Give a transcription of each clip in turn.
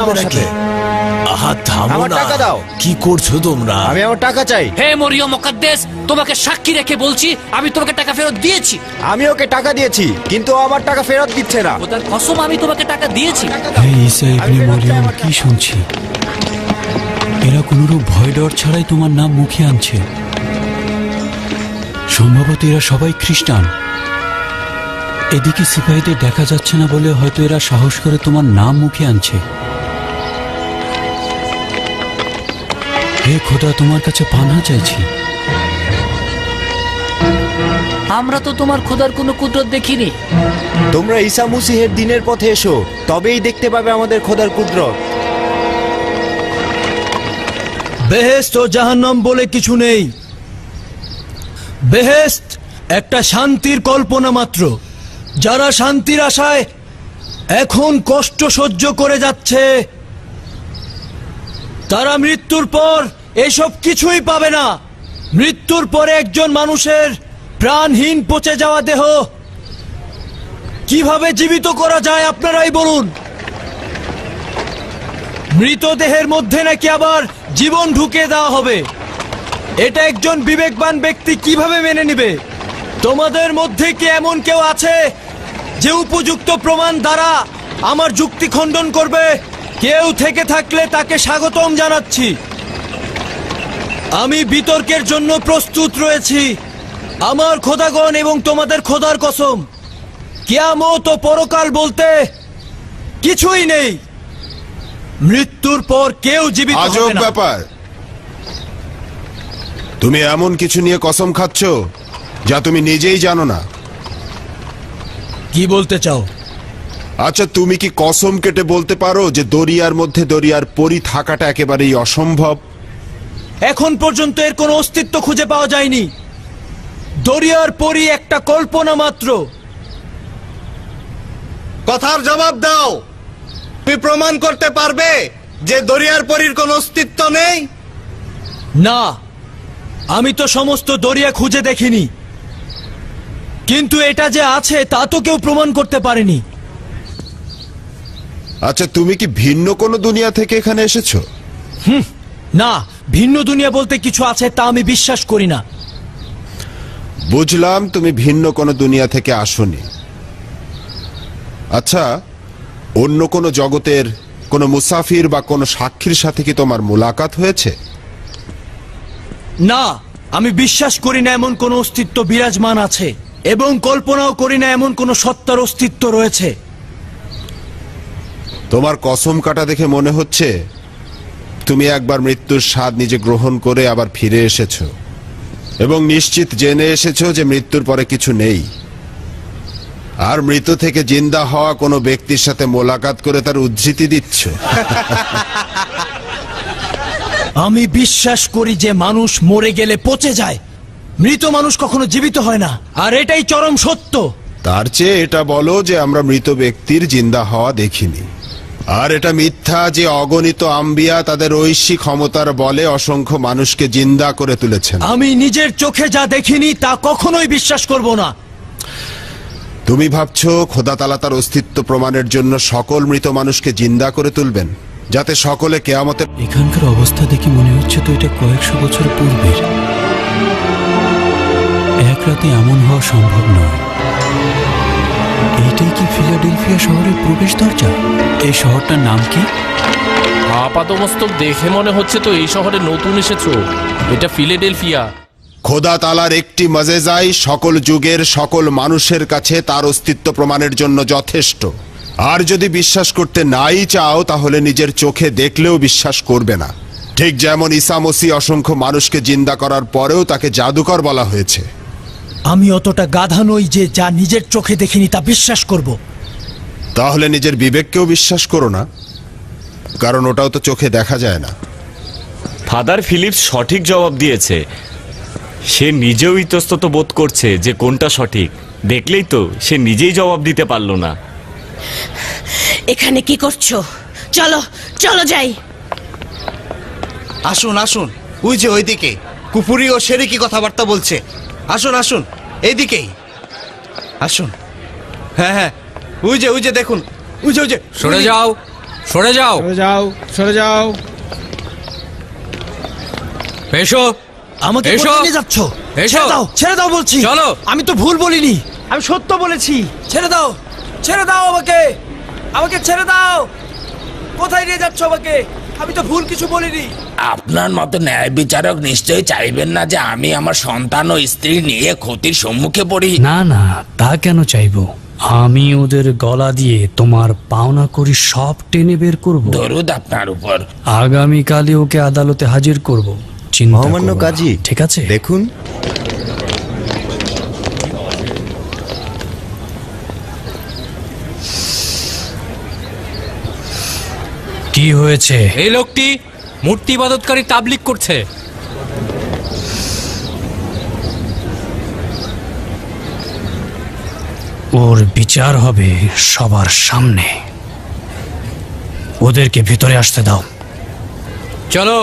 আমার সাথে আহা থামো আমার না। টাকা দাও। কি করছো তোমরা? আমি আমার টাকা চাই। হে মরিয়ম মুকদ্দেস, তোমাকে সাক্ষী রেখে বলছি আমি তোমাকে টাকা ফেরত দিয়েছি। আমি ওকে টাকা দিয়েছি, কিন্তু ও আমার টাকা ফেরত দিচ্ছে না। খোদার কসম আমি তোমাকে টাকা দিয়েছি। হে ঈসা ইবনে মরিয়ম, কি শুনছি? এরা কোনরূপ ভয় ডর ছাড়াই তোমার নাম মুখে আনছে। সম্ভবত এরা সবাই খ্রিস্টান। এদিকে সিপাহীদের দেখা যাচ্ছে না বলে হয়তো এরা সাহস করে তোমার নাম মুখে আনছে। হে খোদা, তোমার কাছে পানাহ চাইছি। আমরা তো তোমার খোদার কোনো কুদরত দেখিনি। তোমরা ঈসা মসীহের দিনের পথে এসো, তবেই দেখতে পাবে আমাদের খোদার কুদরত। বেহেশত ও জাহান্নাম বলে কিছু নেই। বেহেশত একটা শান্তির কল্পনা মাত্র। যারা শান্তির আশায় এখন কষ্ট সহ্য করে যাচ্ছে, তারা মৃত্যুর পর এসব কিছুই পাবে না। মৃত্যুর পরে একজন মানুষের প্রাণহীন পচে যাওয়া দেহ কিভাবে জীবিত করা যায় আপনারাই বলুন। মৃতদেহের মধ্যে নাকি আবার জীবন ঢুকে দেওয়া হবে। এটা একজন বিবেকবান ব্যক্তি কিভাবে মেনে নেবে? তোমাদের মধ্যে কি এমন কেউ আছে যে উপযুক্ত প্রমাণ দ্বারা আমার যুক্তি খণ্ডন করবে? কেউ থেকে থাকলে তাকে স্বাগতম জানাচ্ছি। আমি বিতর্কের জন্য প্রস্তুত রয়েছি। আমার খোদাগণ এবং তোমাদের খোদার কসম, কিয়ামত ও পরকাল বলতে কিছুই নেই। মৃত্যুর পর কেউ জীবিত আজব হবে না। ব্যাপার, তুমি এমন কিছু নিয়ে কসম খাচ্ছ যা তুমি নিজেই জানো না। কি বলতে চাও? আচ্ছা, তুমি কি কসম কেটে বলতে পারো যে দরিয়ার মধ্যে দরিয়ার পরি থাকাটা একেবারেই অসম্ভব? এখন পর্যন্ত এর কোনো অস্তিত্ব খুঁজে পাওয়া যায়নি। দরিয়ার পরি একটা কল্পনা মাত্র। কথার জবাব দাও। তুমি প্রমাণ করতে পারবে যে দরিয়ার পরীর কোনো অস্তিত্ব নেই? না, আমি তো সমস্ত দরিয়া খুঁজে দেখিনি, কিন্তু এটা যে আছে তা তো কেউ প্রমাণ করতে পারেনি। আচ্ছা, তুমি কি ভিন্ন কোনো দুনিয়া থেকে এখানে এসেছো? না, ভিন্ন দুনিয়া বলতে কিছু আছে তা আমি বিশ্বাস করি না। বুঝলাম, তুমি ভিন্ন কোনো দুনিয়া থেকে আসোনি। আচ্ছা, অন্য কোনো জগতের কোনো মুসাফির বা কোনো সাক্ষীর সাথে কি তোমার মোলাকাত হয়েছে? না, আমি বিশ্বাস করি না এমন কোনো অস্তিত্ব বিরাজমান আছে, এবং কল্পনাও করি না এমন কোনো সত্তার অস্তিত্ব রয়েছে। তোমার কসম কাটা দেখে মনে হচ্ছে তুমি একবার মৃত্যুর স্বাদ নিজে গ্রহণ করে আবার ফিরে এসেছো, এবং নিশ্চিত জেনে এসেছো যে মৃত্যুর পরে কিছু নেই। আর মৃত থেকে জিন্দা হওয়া কোনো ব্যক্তির সাথে মোলাকাত করে তার উদ্ধৃতি দিচ্ছ। আমি বিশ্বাস করি যে মানুষ মরে গেলে পচে যায়, মৃত মানুষ কখনো জীবিত হয় না, আর এটাই চরম সত্য। তার চেয়ে এটা বলো যে আমরা মৃত ব্যক্তির জিন্দা হওয়া দেখিনি। আর এটা মিথ্যা যে অগণিত আম্বিয়া তাদের ঐশী ক্ষমতার বলে অসংখ্য মানুষকে জিন্দা করে তুলেছেন। আমি নিজের চোখে যা দেখিনি তা কখনোই বিশ্বাস করব না। তুমি ভাবছো খোদা তাআলা তার অস্তিত্ব প্রমাণের জন্য সকল মৃত মানুষকে জিন্দা করে তুলবেন, যাতে সকলে কেয়ামতে। এখানকার অবস্থা দেখে মনে হচ্ছে তো এটা কয়েকশো বছর পূর্বের। এক রাতে এমন হওয়া সম্ভব নয়। এইটাই কি ফিলাডেলফিয়া শহরের প্রবেশ দরজা? এই শহরটার নাম কি? আপাতমস্তক দেখে মনে হচ্ছে তো এই শহরে নতুন এসেছো। এটা ফিলাডেলফিয়া। খোদা তাআলার একটি মজেজাই সকল যুগের সকল মানুষের কাছে তার অস্তিত্ব প্রমাণের জন্য যথেষ্ট। আর যদি বিশ্বাস করতে নাই চাও, তাহলে নিজের চোখে দেখলেও বিশ্বাস করবে না। ঠিক যেমন ঈসা মসীহ অসংখ্য মানুষকে জিন্দা করার পরেও তাকে জাদুকর বলা হয়েছে। আমি অতটা গাধা নই যে যা নিজের চোখে দেখিনি তা বিশ্বাস করব। তাহলে নিজের বিবেককেও বিশ্বাস করো না, কারণ ওটাও তো চোখে দেখা যায় না। ফাদার ফিলিপস সঠিক জবাব দিয়েছে। সে নিজেও ইতস্তত বোধ করছে যে কোনটা সঠিক। দেখলেই তো সে নিজেই জবাব দিতে পারল না। এখানে কি করছো? চলো চলো যাই। আসুন আসুন, ওই যে ওইদিকে কুপুরি ও শেরিকি কথাবার্তা বলছে। আসুন আসুন, এইদিকেই আসুন। হ্যাঁ হ্যাঁ, ওই যে দেখুন, ওই যে সরে যাও, সরে যাও, সরে যাও। এসো। আমাকে এসো। কোথায় নিয়ে যাচ্ছ? এসো। ছেড়ে দাও বলছি। চলো। আমি তো ভুল বলিনি, আমি সত্য বলেছি। ছেড়ে দাও, ছেড়ে দাও আমাকে, আমাকে ছেড়ে দাও। কোথায় নিয়ে যাচ্ছ আমাকে? আমি তো ভুল কিছু বলিনি। আপনার মতো ন্যায় বিচারক নিশ্চয়ই চাইবেন না যে আমি আমার সন্তান ও স্ত্রী নিয়ে ক্ষতির সম্মুখে পড়ি। না না, তা কেন চাইবো? আমি ওদের গলা দিয়ে তোমার পাওনা করি সব টেনে বের করব। দরুদ আপনার উপর। আগামীকালই ওকে আদালতে হাজির করব। চিন্তা মহামান্য করো না। কাজী, ঠিক আছে? দেখুন, কি হয়েছে? এই লোকটি মূর্তি ইবাদতকারী তাবলিগ করছে। ওর বিচার হবে সবার সামনে। ওদেরকে ভিতরে আসতে দাও। চলো।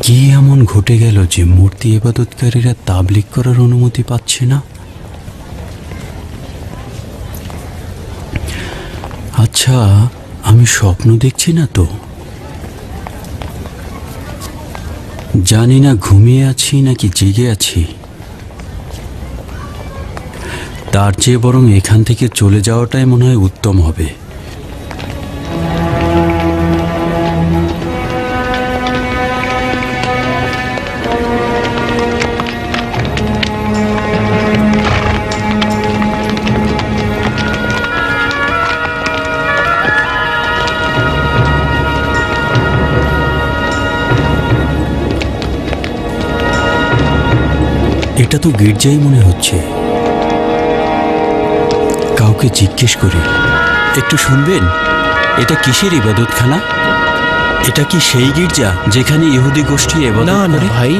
কি এমন ঘটে গেল যে মূর্তি ইবাদতকারীরা তাবলিগ করার অনুমতি পাচ্ছে না? আচ্ছা, আমি স্বপ্ন দেখছি না তো? জানি না ঘুমিয়ে আছি নাকি জেগে আছি। তার চেয়ে বরং এখান থেকে চলে যাওয়াটাই মনে হয় উত্তম হবে। এটা তো গির্জাই মনে হচ্ছে। কাউকে জিজ্ঞেস করি। একটু শুনবেন, এটা কিসের ইবাদতখানা? এটা কি সেই গির্জা যেখানে ইহুদি গোষ্ঠী ইবাদত করে? ভাই,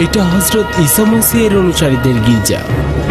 এটা হযরত ঈসা মসিহের অনুসারীদের গির্জা।